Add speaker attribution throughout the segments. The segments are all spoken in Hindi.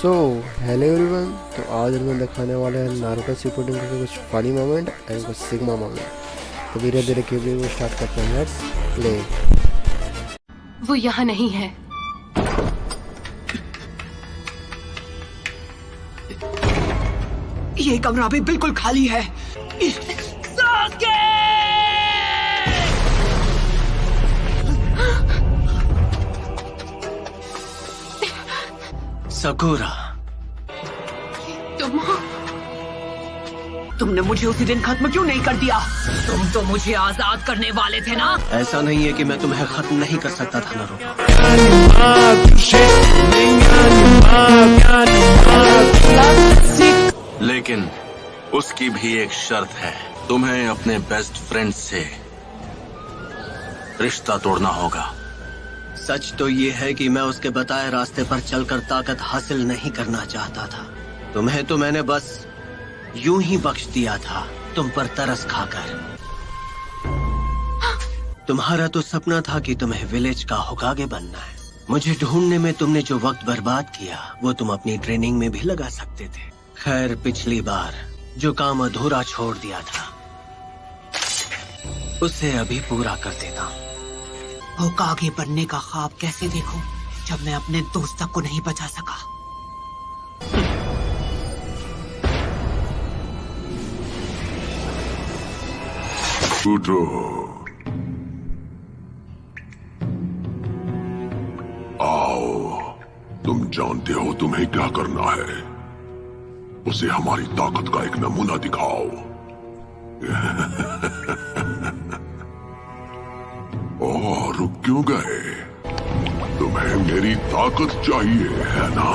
Speaker 1: So hello everyone. तो आज हम दिखाने वाले हैं नारुतो शिपुडेन के कुछ फनी मोमेंट एंड कुछ सिग्मा मोमेंट। तो धीरे धीरे के वीडियो को स्टार्ट करते हैं। Let's play.
Speaker 2: वो यहाँ नहीं है।
Speaker 3: ये कमरा भी बिल्कुल खाली है।
Speaker 4: सकुरा,
Speaker 3: तुमने मुझे उसी दिन खत्म क्यों नहीं कर दिया? तुम तो मुझे आजाद करने वाले थे ना?
Speaker 4: ऐसा नहीं है कि मैं तुम्हें खत्म नहीं कर सकता था नारुतो। लेकिन उसकी भी एक शर्त है, तुम्हें अपने बेस्ट फ्रेंड से रिश्ता तोड़ना होगा। सच तो ये है कि मैं उसके बताए रास्ते पर चलकर ताकत हासिल नहीं करना चाहता था। तुम्हें तो मैंने बस यूं ही बख्श दिया था, तुम पर तरस खाकर। तुम्हारा तो सपना था कि तुम्हें विलेज का होकागे बनना है। मुझे ढूंढने में तुमने जो वक्त बर्बाद किया वो तुम अपनी ट्रेनिंग में भी लगा सकते थे। खैर, पिछली बार जो काम अधूरा छोड़ दिया था उसे अभी पूरा कर देता हूँ।
Speaker 3: होकागे बनने का ख्वाब कैसे देखूं जब मैं अपने दोस्त तक को नहीं बचा सका?
Speaker 5: उठो। आओ, तुम जानते हो तुम्हें क्या करना है। उसे हमारी ताकत का एक नमूना दिखाओ। ओह, रुक क्यों गए? तुम्हें मेरी ताकत चाहिए है ना?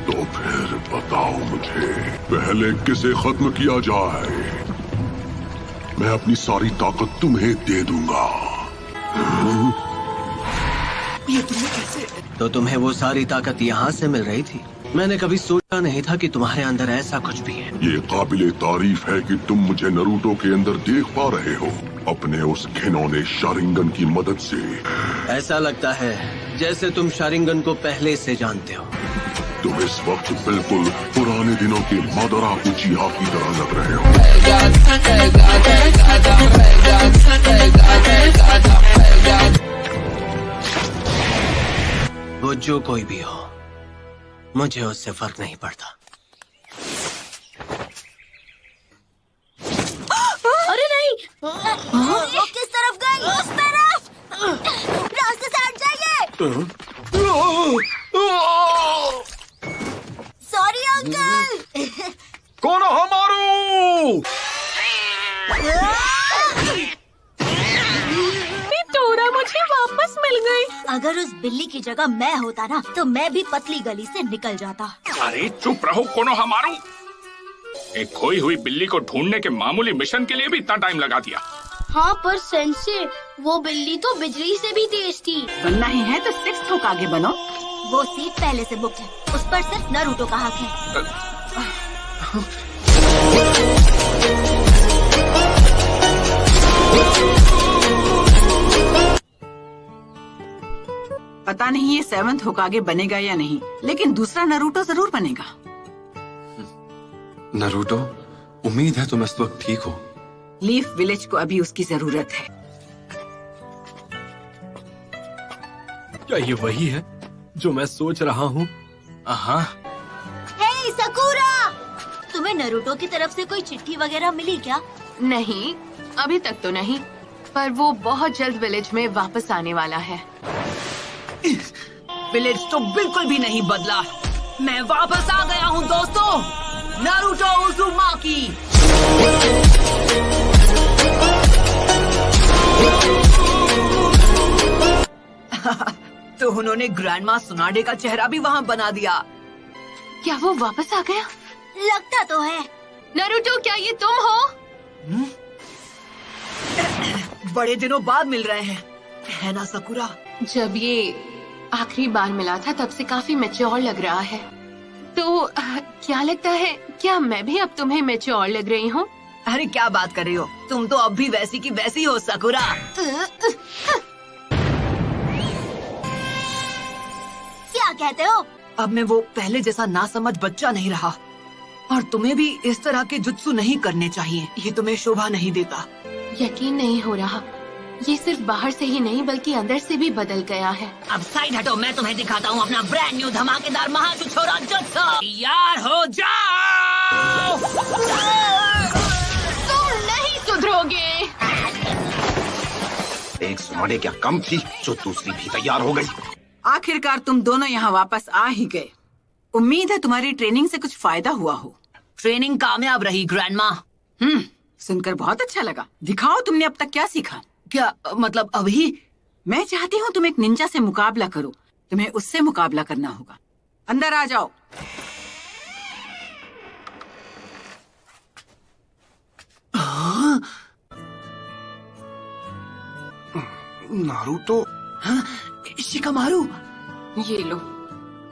Speaker 5: तो फिर बताओ मुझे, पहले किसे खत्म किया जाए? मैं अपनी सारी ताकत तुम्हें दे दूंगा।
Speaker 3: ये तुम्हें कैसे?
Speaker 4: तो तुम्हें वो सारी ताकत यहाँ से मिल रही थी? मैंने कभी सोचा नहीं था कि तुम्हारे अंदर ऐसा कुछ भी है।
Speaker 5: ये काबिले तारीफ है कि तुम मुझे नरूटो के अंदर देख पा रहे हो, अपने उस घिनौने शारिंगन की मदद से।
Speaker 4: ऐसा लगता है जैसे तुम शारिंगन को पहले से जानते हो।
Speaker 5: तुम इस वक्त बिल्कुल पुराने दिनों के मादरा उचिहा की तरह लग रहे हो।
Speaker 4: वो जो कोई भी हो, मुझे उससे फर्क नहीं पड़ता।
Speaker 6: अरे नहीं, वो किस तरफ गई? उस तरफ। रास्ते से हट जाइए। Sorry uncle.
Speaker 7: कौन हमारू?
Speaker 2: टोरा मुझे वापस मिल गई।
Speaker 6: अगर उस बिल्ली की जगह मैं होता ना, तो मैं भी पतली गली से निकल जाता।
Speaker 7: अरे चुप रहो कोनो हमारू। एक खोई हुई बिल्ली को ढूंढने के मामूली मिशन के लिए भी इतना टाइम लगा दिया।
Speaker 6: हाँ, पर सेंसे, वो बिल्ली तो बिजली से भी तेज थी।
Speaker 3: बनना ही है तो 6th होकागे बनो।
Speaker 6: वो सीट पहले से बुक है, उस पर सिर्फ नारुतो का हक है।
Speaker 3: पता नहीं ये 7th होकागे बनेगा या नहीं, लेकिन दूसरा नारुतो जरूर बनेगा।
Speaker 8: नारुतो, उम्मीद है तुम इस वक्त ठीक हो।
Speaker 3: लीफ विलेज को अभी उसकी जरूरत है।
Speaker 8: क्या ये वही है जो मैं सोच रहा हूँ? हाँ।
Speaker 6: हे सकुरा, तुम्हें नारुतो की तरफ से कोई चिट्ठी वगैरह मिली क्या?
Speaker 2: नहीं, अभी तक तो नहीं, पर वो बहुत जल्द विलेज में वापस आने वाला है।
Speaker 3: विलेज तो बिल्कुल भी नहीं बदला। मैं वापस आ गया हूँ दोस्तों, नारुतो उज़ुमाकी। तो उन्होंने ग्रैंडमा सुनाडे का चेहरा भी वहाँ बना दिया।
Speaker 2: क्या वो वापस आ गया?
Speaker 6: लगता तो है।
Speaker 2: नारुतो, क्या ये तुम हो?
Speaker 3: बड़े दिनों बाद मिल रहे हैं, है ना सकुरा?
Speaker 2: जब ये आखिरी बार मिला था तब से काफी मैच्योर लग रहा है। तो क्या लगता है, क्या मैं भी अब तुम्हें मैच्योर लग रही हूँ?
Speaker 3: अरे क्या बात कर रही हो, तुम तो अब भी वैसी की वैसी हो सकुरा।
Speaker 6: क्या कहते हो?
Speaker 3: अब मैं वो पहले जैसा नासमझ बच्चा नहीं रहा। और तुम्हें भी इस तरह के जुत्सु नहीं करने चाहिए, ये तुम्हें शोभा नहीं देता।
Speaker 2: यकीन नहीं हो रहा, ये सिर्फ बाहर से ही नहीं बल्कि अंदर से भी बदल गया है।
Speaker 3: अब साइड हटो, मैं तुम्हें दिखाता हूँ अपना ब्रांड न्यू धमाकेदार महाजुछोरा जुत्सु। तैयार हो जाओ।
Speaker 2: तुम नहीं सुधरोगे।
Speaker 9: एक सुनाने क्या कम थी जो दूसरी भी तैयार हो गई।
Speaker 10: आखिरकार तुम दोनों यहाँ वापस आ ही गए। उम्मीद है तुम्हारी ट्रेनिंग से कुछ फायदा हुआ हो।
Speaker 3: ट्रेनिंग कामयाब रही ग्रैंडमा।
Speaker 10: सुनकर बहुत अच्छा लगा। दिखाओ तुमने अब तक क्या सीखा।
Speaker 3: क्या मतलब अभी?
Speaker 10: मैं चाहती हूँ तुम एक निंजा से मुकाबला करो। तुम्हें उससे मुकाबला करना होगा। अंदर आ जाओ।
Speaker 9: नारुतो।
Speaker 3: शिकामारू,
Speaker 2: ये लो,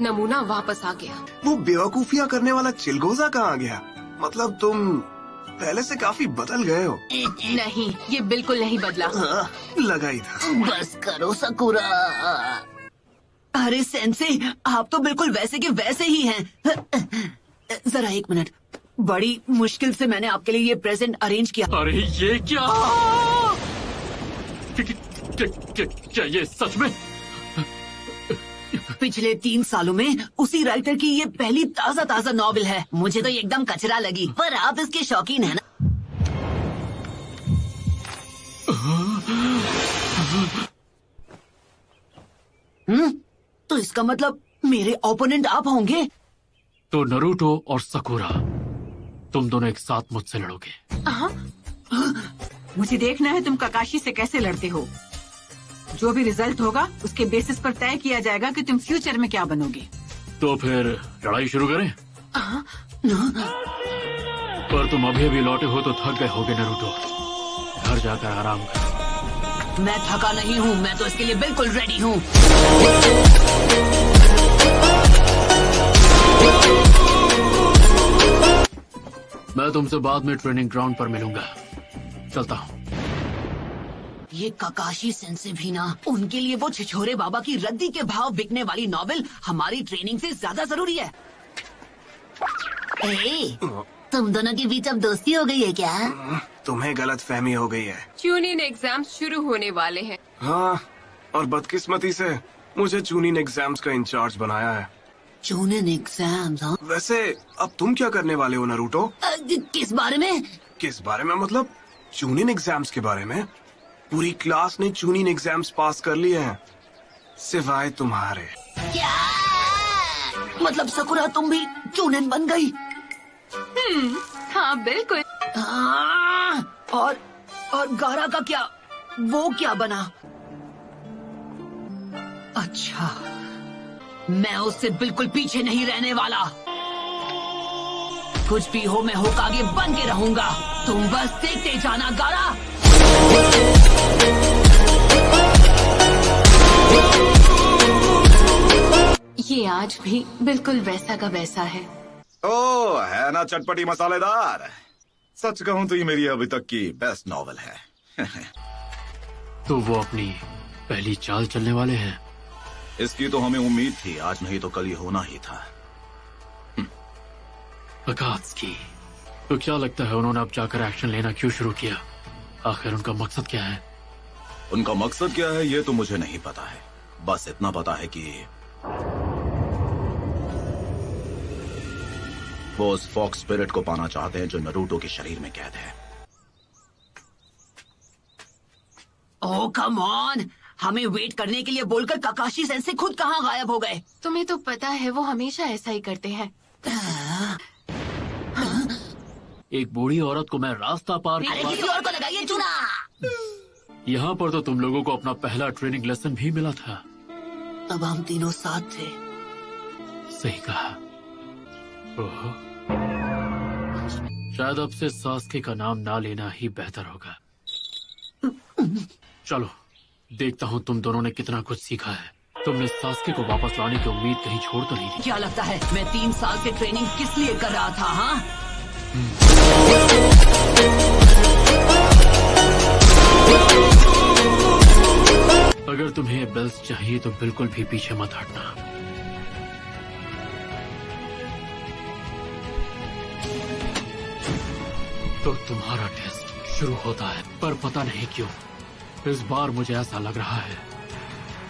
Speaker 2: नमूना वापस आ गया।
Speaker 9: वो बेवकूफियां करने वाला चिलगोजा कहाँ गया? मतलब तुम पहले से काफी बदल गए हो।
Speaker 2: नहीं, ये बिल्कुल नहीं बदला।
Speaker 9: लगा ही था।
Speaker 3: बस करो सकुरा। अरे सेंसे, आप तो बिल्कुल वैसे के वैसे ही हैं। जरा एक मिनट, बड़ी मुश्किल से मैंने आपके लिए ये प्रेजेंट अरेंज किया।
Speaker 8: अरे ये क्या? क्या ये सच में?
Speaker 3: पिछले 3 सालों में उसी राइटर की ये पहली ताजा ताजा नॉवेल है। मुझे तो ये एकदम कचरा लगी, पर आप इसके शौकीन हैं ना? तो इसका मतलब मेरे ओपोनेंट आप होंगे?
Speaker 8: तो नरूटो और सकुरा, तुम दोनों एक साथ मुझसे लड़ोगे।
Speaker 10: मुझे देखना है तुम ककाशी से कैसे लड़ते हो। जो भी रिजल्ट होगा उसके बेसिस पर तय किया जाएगा कि तुम फ्यूचर में क्या बनोगे।
Speaker 8: तो फिर लड़ाई शुरू करें? पर तुम अभी अभी लौटे हो तो थक गए होगे नरूटो। घर जाकर आराम करो।
Speaker 3: मैं थका नहीं हूँ, मैं तो इसके लिए बिल्कुल रेडी हूँ।
Speaker 8: मैं तुमसे बाद में ट्रेनिंग ग्राउंड पर मिलूंगा। चलता हूँ।
Speaker 3: ये ककाशी सेंसे भी ना, उनके लिए वो छिछोरे बाबा की रद्दी के भाव बिकने वाली नॉवेल हमारी ट्रेनिंग से ज्यादा जरूरी है। तुम दोनों के बीच अब दोस्ती हो गई है क्या?
Speaker 9: तुम्हें गलत फहमी हो गई है।
Speaker 2: चूनिन एग्जाम्स शुरू होने वाले हैं।
Speaker 9: हाँ, और बदकिस्मती से मुझे चूनिन एग्जाम्स का इंचार्ज बनाया है।
Speaker 3: चूनिन एग्जाम्स? हाँ?
Speaker 9: वैसे अब तुम क्या करने वाले हो नरूटो?
Speaker 3: किस बारे में?
Speaker 9: किस बारे में मतलब चूनिन एग्जाम्स के बारे में। पूरी क्लास ने चूनिन एग्जाम्स पास कर लिए हैं, सिवाय तुम्हारे।
Speaker 3: क्या? मतलब सकुरा तुम भी चूनिन बन गई?
Speaker 2: हाँ बिल्कुल।
Speaker 3: और गारा का क्या? वो क्या बना? अच्छा, मैं उससे बिल्कुल पीछे नहीं रहने वाला। कुछ भी हो, मैं होकागे बन के रहूंगा। तुम बस देखते जाना गारा।
Speaker 2: ये आज भी बिल्कुल वैसा का वैसा है।
Speaker 11: ओ, है ना चटपटी मसालेदार। सच कहूं तो ये मेरी अभी तक की बेस्ट नॉवेल है।
Speaker 8: तो वो अपनी पहली चाल चलने वाले हैं।
Speaker 11: इसकी तो हमें उम्मीद थी, आज नहीं तो कल ये होना ही था।
Speaker 8: अकात्सुकी, तो क्या लगता है उन्होंने अब जाकर एक्शन लेना क्यों शुरू किया? आखिर उनका मकसद क्या है?
Speaker 11: उनका मकसद क्या है ये तो मुझे नहीं पता है। बस इतना पता है कि वो उस फॉक्स स्पिरिट को पाना चाहते हैं जो नरूटो के शरीर में कैद है।
Speaker 3: ओह कम ऑन, हमें वेट करने के लिए बोलकर ककाशी सेंसे खुद कहाँ गायब हो गए?
Speaker 2: तुम्हें तो पता है वो हमेशा ऐसा ही करते हैं।
Speaker 8: एक बूढ़ी औरत को मैं रास्ता पार
Speaker 3: अरे किसी और को लगाइए चूना।
Speaker 8: यहाँ पर तो तुम लोगों को अपना पहला ट्रेनिंग लेसन भी मिला था।
Speaker 3: तब हम तीनों साथ थे।
Speaker 8: सही कहा। ओहो, शायद अब से सास्के का नाम ना लेना ही बेहतर होगा। चलो देखता हूँ तुम दोनों ने कितना कुछ सीखा है। तुमने सास्के को वापस लाने की उम्मीद कहीं छोड़ तो नहीं दी?
Speaker 3: क्या लगता है मैं 3 साल से ट्रेनिंग किस लिए कर रहा था? हाँ,
Speaker 8: अगर तुम्हें ये बेल्स चाहिए तो बिल्कुल भी पीछे मत हटना। तो तुम्हारा टेस्ट शुरू होता है, पर पता नहीं क्यों इस बार मुझे ऐसा लग रहा है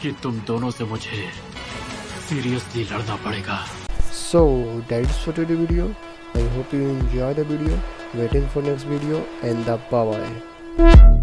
Speaker 8: कि तुम दोनों से मुझे सीरियसली लड़ना पड़ेगा।
Speaker 1: So that's for today's video. I hope you enjoy the video. Waiting for next video and bye bye.